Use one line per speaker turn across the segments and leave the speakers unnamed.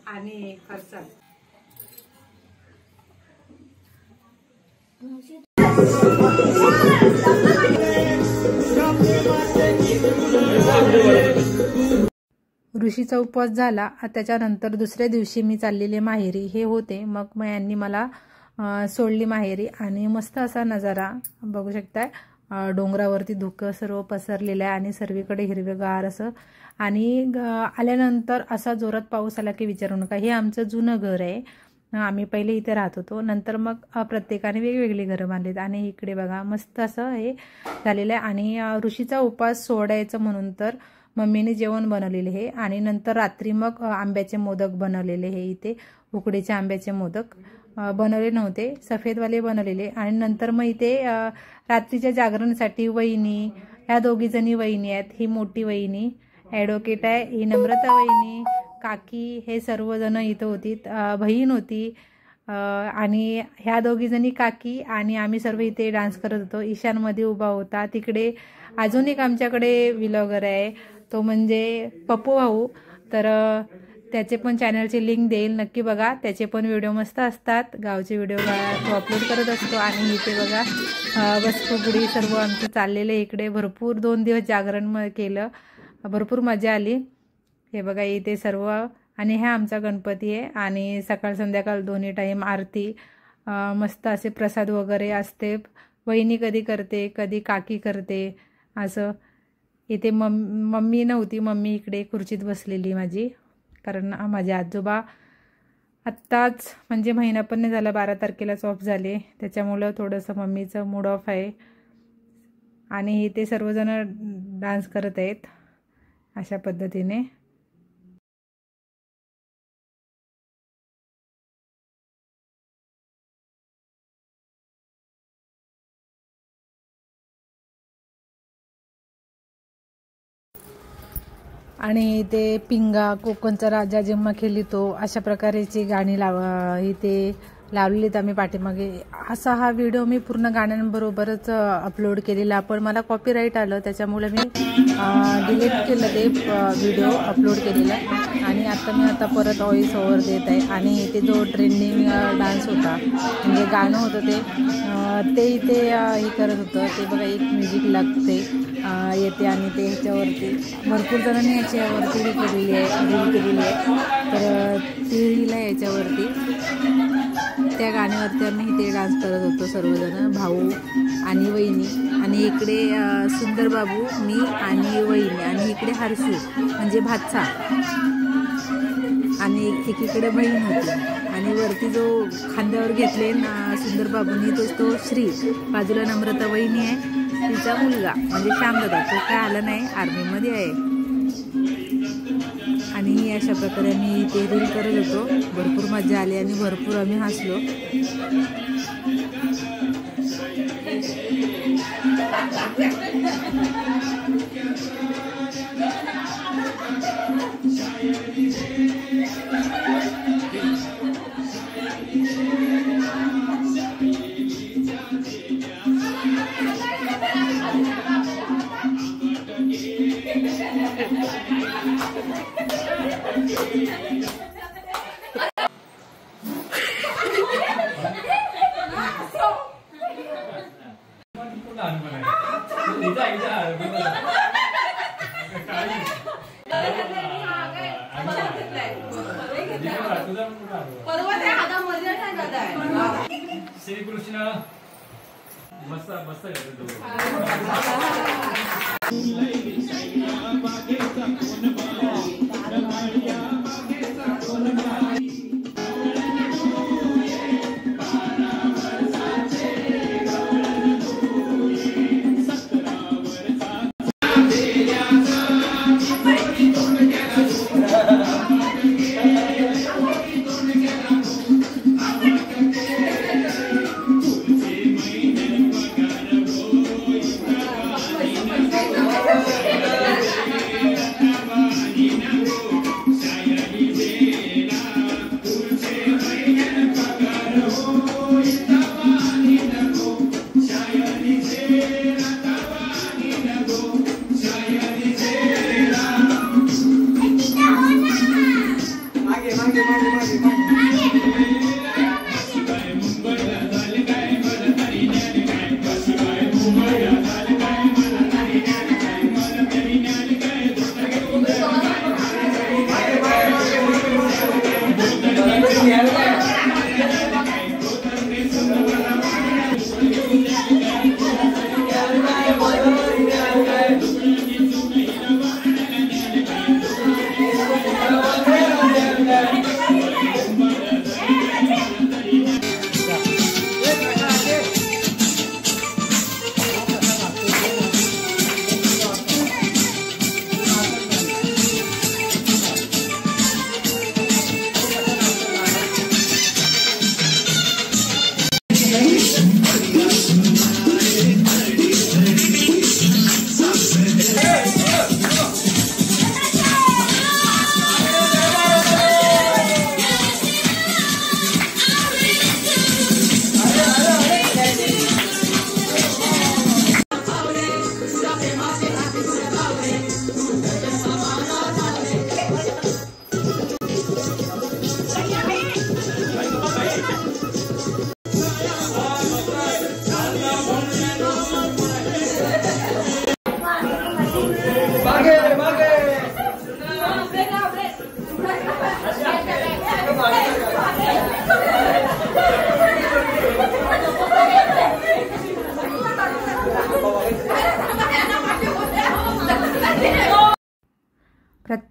आणि फरसाण ऋषीचा उपवास झाला. त्याच्यानंतर दुसऱ्या दिवशी मी चाललेले माहेरी हे होते. मग यांनी मला सोडली माहेरी आणि मस्त असा नजारा बघू शकताय. डोंगरावरती धुकं सर्व पसरलेलं आहे आणि सर्वीकडे हिरवेगार असं. आणि आल्यानंतर असा जोरात पाऊस आला की विचारू नका. हे आमचं जुनं घर आहे. आम्ही पहिले इथे राहत होतो. नंतर मग प्रत्येकाने वेगवेगळी घरं बांधलीत आणि इकडे बघा मस्त असं हे झालेलं आहे. आणि ऋषीचा उपवास सोडायचं म्हणून तर मम्मीने जेवण बनवलेले हे. आणि नंतर रात्री मग आंब्याचे मोदक बनवलेले हे. इथे उकडीचे आंब्याचे मोदक बनवले नव्हते, सफेदवाले बनवलेले. आणि नंतर मग इथे रात्रीच्या जागरणासाठी वहिनी, ह्या दोघीजणी वहिनी आहेत. ही मोठी वहिनी ॲडव्होकेट आहे, ही नम्रता वहिनी, काकी हे सर्वजण इथं होती. बहीण होती आणि ह्या दोघीजणी काकी आणि आम्ही सर्व इथे डान्स करत होतो. ईशानमध्ये उभा होता. तिकडे अजून एक आमच्याकडे व्लॉगर आहे, तो म्हणजे पप्पू भाऊ. तर त्याचे पण चॅनलची लिंक देईल, नक्की बघा. त्याचे पण व्हिडिओ मस्त असतात, गावचे व्हिडिओ तो अपलोड करत असतो. आणि इथे बघा बस फुगडी सर्व आमचं चाललेलं. इकडे भरपूर 2 दिवस जागरण केलं, भरपूर मजा आली. हे बघा इथे सर्व. आणि हा आमचा गणपती आहे. आणि सकाळ संध्याकाळ दोन्ही टाईम आरती, मस्त असे प्रसाद वगैरे असते. वहिनी कधी करते, कधी काकी करते असं. इथे मम्मी नव्हती, मम्मी इकडे खुर्चीत बसलेली माझी. कारण माझे आजोबा आत्ताच म्हणजे महिना पण नाही झाला, 12 तारखेलाच ऑफ झाले. त्याच्यामुळं थोडंसं मम्मीचं मूड ऑफ आहे. आणि इथे सर्वजण डान्स करत आहेत अशा पद्धतीने. आणि ते पिंगा, कोकणचा राजा जेव्हा खेळतो अशा प्रकारची गाणी इथे लावलेलीत आम्ही पाठीमागे. असा हा व्हिडिओ मी पूर्ण गाण्यांबरोबरच अपलोड केलेला, पण मला कॉपीराईट आलं त्याच्यामुळे मी डिलीट केलं ते व्हिडिओ अपलोड केलेला. आणि आता परत व्हॉइस ओव्हर देत आहे. आणि इथे जो ट्रेंडिंग डान्स होता म्हणजे गाणं होतं ते इथे हे करत होतं. ते बघा एक म्युझिक लागते येते आणि ते ह्याच्यावरती भरपूर जणांनी याच्यावरती रील केलेली आहे. तर ती रील आहे याच्यावरती. त्या गाण्यावरती आम्ही इथे डान्स करत होतो सर्वजण, भाऊ आणि वहिनी. आणि इकडे सुंदर बाबू, मी आणि वहिनी. आणि इकडे हर्षू म्हणजे भाचा. आणि एकीकडे बहीण होती. आणि वरती जो खांद्यावर घेतले सुंदर बाबूंनी तो श्री. बाजूला नम्रता वहिनी आहे, तिचा मुलगा म्हणजे श्यामदादा, तो काय आला नाही, आर्मीमध्ये आहे. आणि अशा प्रकारे आम्ही ते रील करत होतो. भरपूर मजा आली आणि भरपूर आम्ही हसलो.
श्रीकृष्ण मस्त मस्त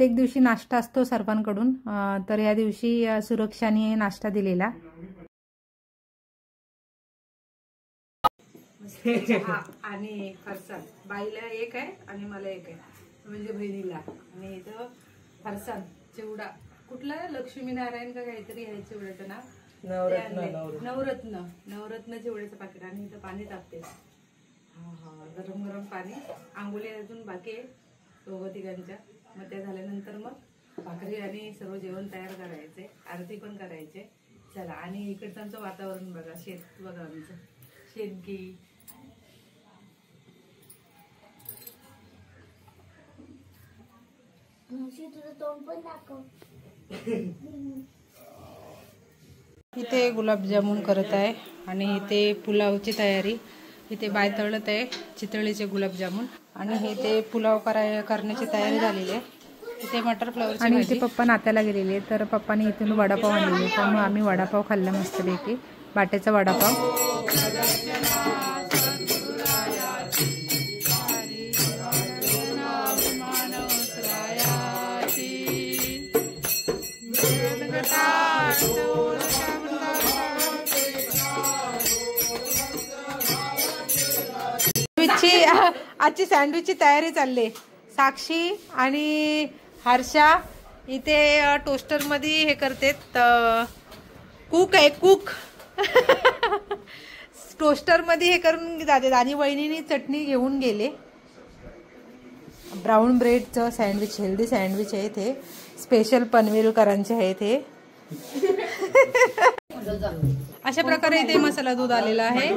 प्रत्येक दिवशी नाश्ता असतो सर्वांकडून, तर या दिवशी सुरक्षाने नाश्ता दिलेला. आणि फरसाण बाईला एक आहे आणि मला एक आहे, म्हणजे बहिणीला. आणि इथं फरसाण चिवडा, कुठला लक्ष्मीनारायण का काहीतरी आहे चिवड्याचं नाव, नवरत्न चिवड्याचं पाकिट. आणि इथं पाणी टाकते, गरम गरम पाणी. आंघोळी अजून बाकी आहे दोघं तिघांच्या. मग त्या झाल्यानंतर मग भाकरी आणि सर्व जेवण तयार करायचे, आरती पण करायचे. चला. आणि इकडचं आमचं वातावरण बघा, शेत बघा, आमचं शेतगी. इथे गुलाबजामुन करत आहे आणि इथे पुलावची तयारी. इथे बाय तळत आहे चितळीचे गुलाबजामुन. आणि हे ते पुलाव करण्याची तयारी झालेली आहे. इथे मटर फ्लावरची. आणि इथे पप्पा नात्याला गेलेले, तर पप्पाने इथून वडापाव आणलेले, तर मग आम्ही वडापाव खाल्ला मस्तपैकी, बाट्याचा वडापाव. आजची सँडविचची तयारी चालली. साक्षी आणि हर्षा इथे टोस्टर मध्ये हे करते, कुक आहे कुक. टोस्टर मध्ये हे करून जाते. आणि वहिनीने चटणी घेऊन गेले. ब्राऊन ब्रेडचं सँडविच, हेल्दी सँडविच आहे ते, स्पेशल पनवेलकरांचे आहे ते. अशा प्रकारे इथे मसाला दूध आलेला आहे.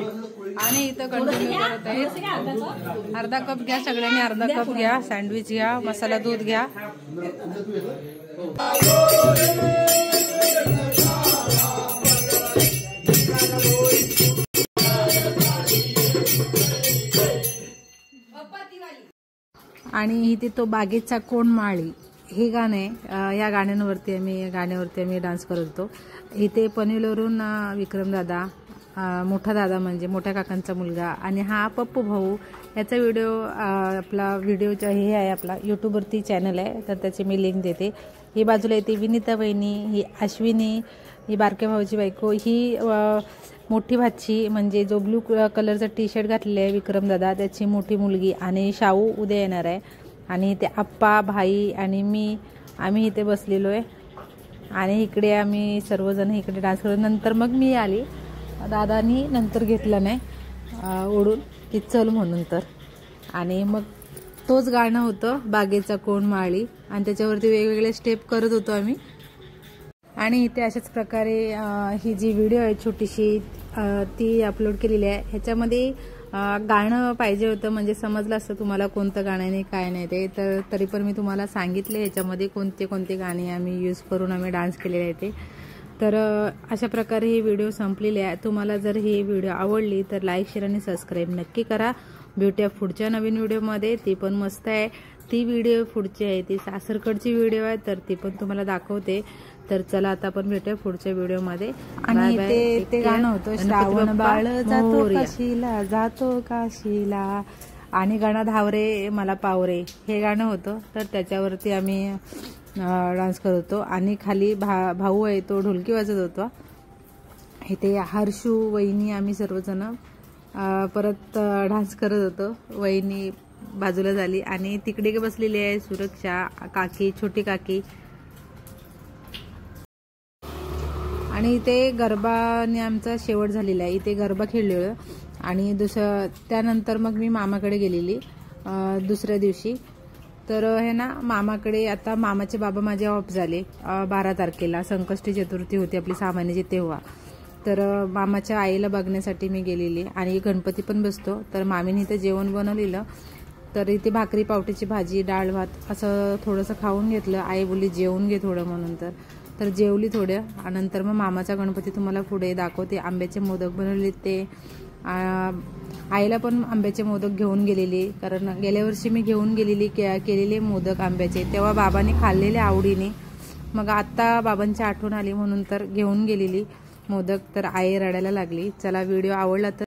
आणि इथं कंटिन्यू करत आहे. अर्धा कप घ्या सगळ्यांनी, अर्धा कप घ्या. सँडविच घ्या, मसाला दूध घ्या. आणि इथे तो बागेचा कोण माळी हे गाणं आहे. या गाण्यावरती आम्ही डान्स करत होतो. इथे पनवेलवरून विक्रमदादा, मोठा दादा म्हणजे मोठ्या काकांचा मुलगा, आणि हा पप्पू भाऊ. याचा व्हिडिओ आपला व्हिडिओचा हे आहे, आपला यूट्यूबवरती चॅनल आहे, तर त्याची मी लिंक देते. ही बाजूला येते विनीता वहिनी, ही अश्विनी, ही बारक्या भाऊची बायको, ही मोठी भाची म्हणजे जो ब्लू कलरचा टी शर्ट घातलेला आहे विक्रमदादा, त्याची मोठी मुलगी. आणि शाहू उद्या येणार आहे. आणि इथे आप्पा, भाई आणि मी, आम्ही इथे बसलेलो आहे. आणि इकडे आम्ही सर्वजण इकडे डान्स करतो. नंतर मग मी आली, दादानी नंतर घेतलं नाही ओढून की चल म्हणून. तर आणि मग तोच गाणं होतं बागेचा कोण माळी, आणि त्याच्यावरती वेगवेगळे स्टेप करत होतो आम्ही. आणि इथे अशाच प्रकारे ही जी व्हिडिओ आहे छोटीशी ती अपलोड केलेली आहे. ह्याच्यामध्ये गाणं पाहिजे होतं, म्हणजे समजलं असतं तुम्हाला कोणतं गाणं नाही काय नाही ते. तर तरी पण मी तुम्हाला सांगितले ह्याच्यामध्ये कोणते कोणते गाणे आम्ही यूज करून आम्ही डान्स केलेले आहे ते. तर अशा प्रकारे ही व्हिडिओ संपलेली आहे. तुम्हाला जर ही व्हिडिओ आवडली तर लाईक, शेअर आणि सबस्क्राईब नक्की करा. भेटूया पुढच्या नवीन व्हिडिओमध्ये, ती पण मस्त आहे. ती व्हिडिओ पुढची आहे ती सासरकडची व्हिडिओ आहे, तर ती पण तुम्हाला दाखवते. तर चला आता आपण भेटूया पुढच्या व्हिडिओमध्ये. आणि ते गाणं होतं श्रावण बाळ जातो काशीला, जातो काशीला, आणि गणा धावरे मला पावरे, हे गाणं होतं. तर त्याच्यावरती आम्ही डान्स करत होतो. आणि खाली भाऊ आहे तो ढोलकी वाजत होता. इथे हर्षू, वहिनी, आम्ही सर्वजण परत डान्स करत होतो. वहिनी बाजूला झाली आणि तिकडे बसलेली आहे सुरक्षा काकी, छोटी काकी. आणि इथे गरबाने आमचा शेवट झालेला आहे. इथे गरबा खेळलेलो. आणि त्यानंतर मग मी मामाकडे गेलेली दुसऱ्या दिवशी. तर हे ना मामाकडे, आता मामाचे बाबा माझे ऑफ झाले 12 तारखेला, संकष्टी चतुर्थी होती आपली सामान्याची तेव्हा. तर मामाच्या आईला बघण्यासाठी मी गेलेली. आणि गणपती पण बसतो, तर मामीने इथे जेवण बनवलेलं. तर इथे भाकरी, पावट्याची भाजी, डाळ भात असं थोडंसं खाऊन घेतलं. आई बोलली जेवून घे थोडं म्हणून, तर जेवली थोड्या. नंतर मग मामाचा गणपती तुम्हाला पुढे दाखवते. आंब्याचे मोदक बनवले ते. आईला पण आंब्याचे मोदक घेऊन गेलेली, कारण गेल्या वर्षी मी घेऊन गेलेली केलेले मोदक आंब्याचे, तेव्हा बाबांनी खाल्लेले आवडीने. मग आता बाबांची आठवण आली म्हणून तर घेऊन गेलेली मोदक. तर आई रडायला लागली. चला व्हिडिओ आवडला तर